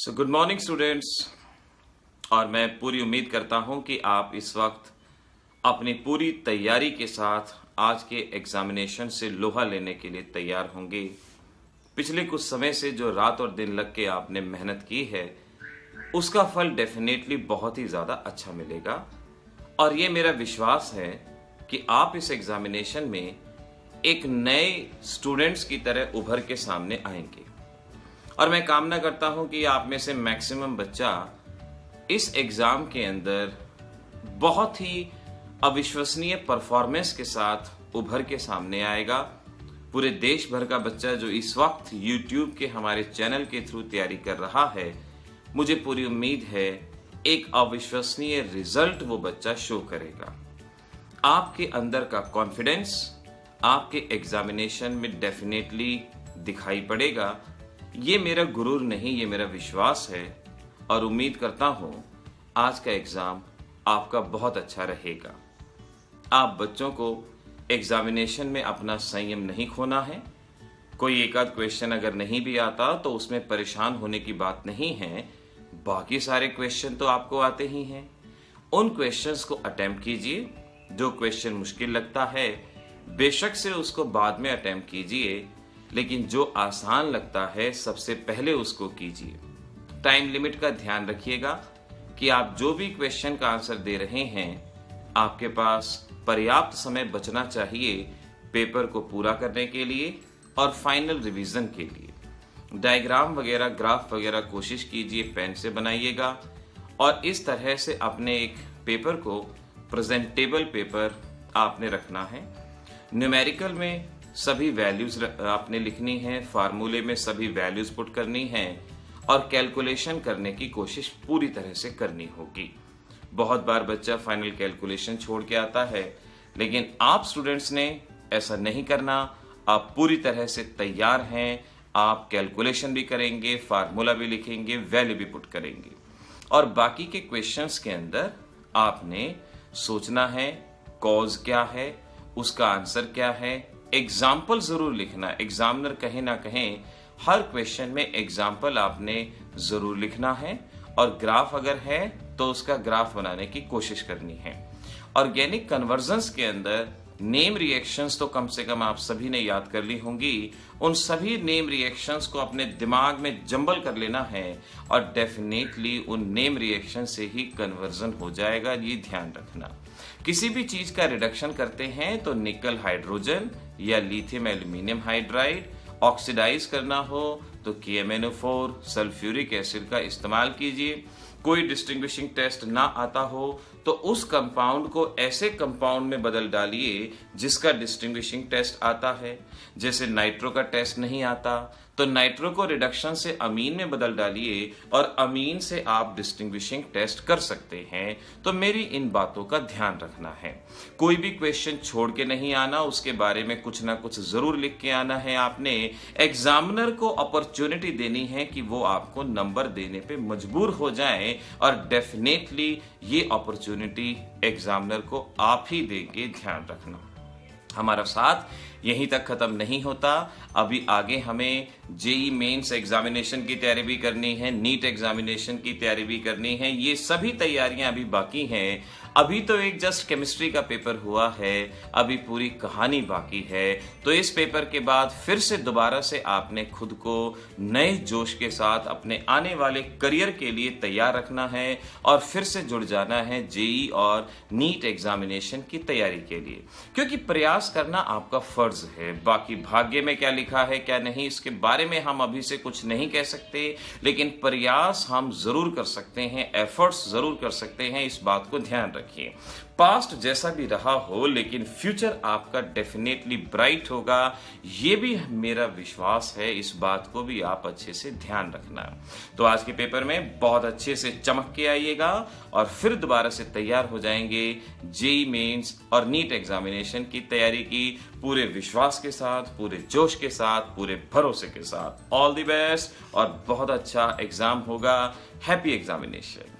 Good morning students. और मैं पूरी उम्मीद करता हूं कि आप इस वक्त अपनी पूरी तैयारी के साथ आज के एग्जामिनेशन से लोहा लेने के लिए तैयार होंगे। पिछले कुछ समय से जो रात और दिन लग के आपने मेहनत की है उसका फल डेफिनेटली बहुत ही ज़्यादा अच्छा मिलेगा। और ये मेरा विश्वास है कि आप इस एग्जामिनेशन में एक नए स्टूडेंट्स की तरह उभर के सामने आएंगे। और मैं कामना करता हूं कि आप में से मैक्सिमम बच्चा इस एग्जाम के अंदर बहुत ही अविश्वसनीय परफॉर्मेंस के साथ उभर के सामने आएगा। पूरे देश भर का बच्चा जो इस वक्त YouTube के हमारे चैनल के थ्रू तैयारी कर रहा है, मुझे पूरी उम्मीद है एक अविश्वसनीय रिजल्ट वो बच्चा शो करेगा। आपके अंदर का कॉन्फिडेंस आपके एग्जामिनेशन में डेफिनेटली दिखाई पड़ेगा। ये मेरा गुरूर नहीं, ये मेरा विश्वास है। और उम्मीद करता हूं आज का एग्जाम आपका बहुत अच्छा रहेगा। आप बच्चों को एग्जामिनेशन में अपना संयम नहीं खोना है। कोई एक आध क्वेश्चन अगर नहीं भी आता तो उसमें परेशान होने की बात नहीं है। बाकी सारे क्वेश्चन तो आपको आते ही हैं। उन क्वेश्चंस को अटेम्प्ट कीजिए। जो क्वेश्चन मुश्किल लगता है बेशक से उसको बाद में अटेम्प्ट कीजिए, लेकिन जो आसान लगता है सबसे पहले उसको कीजिए। टाइम लिमिट का ध्यान रखिएगा कि आप जो भी क्वेश्चन का आंसर दे रहे हैं आपके पास पर्याप्त समय बचना चाहिए पेपर को पूरा करने के लिए और फाइनल रिवीजन के लिए। डायग्राम वगैरह, ग्राफ वगैरह कोशिश कीजिए पेन से बनाइएगा और इस तरह से अपने एक पेपर को प्रेजेंटेबल पेपर आपने रखना है। न्यूमेरिकल में सभी वैल्यूज आपने लिखनी है, फार्मूले में सभी वैल्यूज पुट करनी है और कैलकुलेशन करने की कोशिश पूरी तरह से करनी होगी। बहुत बार बच्चा फाइनल कैलकुलेशन छोड़ के आता है, लेकिन आप स्टूडेंट्स ने ऐसा नहीं करना। आप पूरी तरह से तैयार हैं। आप कैलकुलेशन भी करेंगे, फार्मूला भी लिखेंगे, वैल्यू भी पुट करेंगे। और बाकी के क्वेश्चंस के अंदर आपने सोचना है कॉज क्या है, उसका आंसर क्या है, एग्जाम्पल जरूर लिखना। एग्जामिनर कहे ना कहें हर क्वेश्चन में एग्जाम्पल आपने जरूर लिखना है। और ग्राफ अगर है तो उसका ग्राफ बनाने की कोशिश करनी है। ऑर्गेनिक कन्वर्जन्स के अंदर नेम रिएक्शंस तो कम से कम आप सभी ने याद कर ली होंगी। उन सभी नेम रिएक्शंस को अपने दिमाग में जंबल कर लेना है और डेफिनेटली उन नेम रिएक्शन से ही कन्वर्जन हो जाएगा, ये ध्यान रखना। किसी भी चीज का रिडक्शन करते हैं तो निकल हाइड्रोजन या लिथियम एल्यूमिनियम हाइड्राइड, ऑक्सीडाइज करना हो तो KMnO4 सल्फ्यूरिक एसिड का इस्तेमाल कीजिए। कोई डिस्टिंग्विशिंग टेस्ट ना आता हो तो उस कंपाउंड को ऐसे कंपाउंड में बदल डालिए जिसका डिस्टिंग्विशिंग टेस्ट आता है। जैसे नाइट्रो का टेस्ट नहीं आता तो नाइट्रो को रिडक्शन से अमीन में बदल डालिए और अमीन से आप डिस्टिंग्विशिंग टेस्ट कर सकते हैं। तो मेरी इन बातों का ध्यान रखना है। कोई भी क्वेश्चन छोड़ के नहीं आना, उसके बारे में कुछ ना कुछ जरूर लिख के आना है। आपने एग्जामिनर को अपॉर्चुनिटी देनी है कि वो आपको नंबर देने पे मजबूर हो जाए और डेफिनेटली ये अपॉर्चुनिटी एग्जामिनर को आप ही देंगे, ध्यान रखना। हमारा साथ यहीं तक खत्म नहीं होता। अभी आगे हमें जेई मेंस एग्जामिनेशन की तैयारी भी करनी है, नीट एग्जामिनेशन की तैयारी भी करनी है। ये सभी तैयारियां अभी बाकी हैं। अभी तो एक जस्ट केमिस्ट्री का पेपर हुआ है, अभी पूरी कहानी बाकी है। तो इस पेपर के बाद फिर से दोबारा से आपने खुद को नए जोश के साथ अपने आने वाले करियर के लिए तैयार रखना है और फिर से जुड़ जाना है जेई और नीट एग्जामिनेशन की तैयारी के लिए, क्योंकि प्रयास करना आपका फर्ज है। बाकी भाग्य में क्या लिखा है क्या नहीं, इसके बारे में हम अभी से कुछ नहीं कह सकते, लेकिन प्रयास हम जरूर कर सकते हैं, एफर्ट्स जरूर कर सकते हैं। इस बात को ध्यान रखिए। पास्ट जैसा भी रहा हो लेकिन फ्यूचर आपका डेफिनेटली ब्राइट होगा, ये भी मेरा विश्वास है। इस बात को भी आप अच्छे से ध्यान रखना। तो आज के पेपर में बहुत अच्छे से चमक के आइएगा और फिर दोबारा से तैयार हो जाएंगे जेई मेंस और नीट एग्जामिनेशन की तैयारी की पूरे विश्वास के साथ, पूरे जोश के साथ, पूरे भरोसे के साथ। ऑल द बेस्ट और बहुत अच्छा एग्जाम होगा। Happy examination.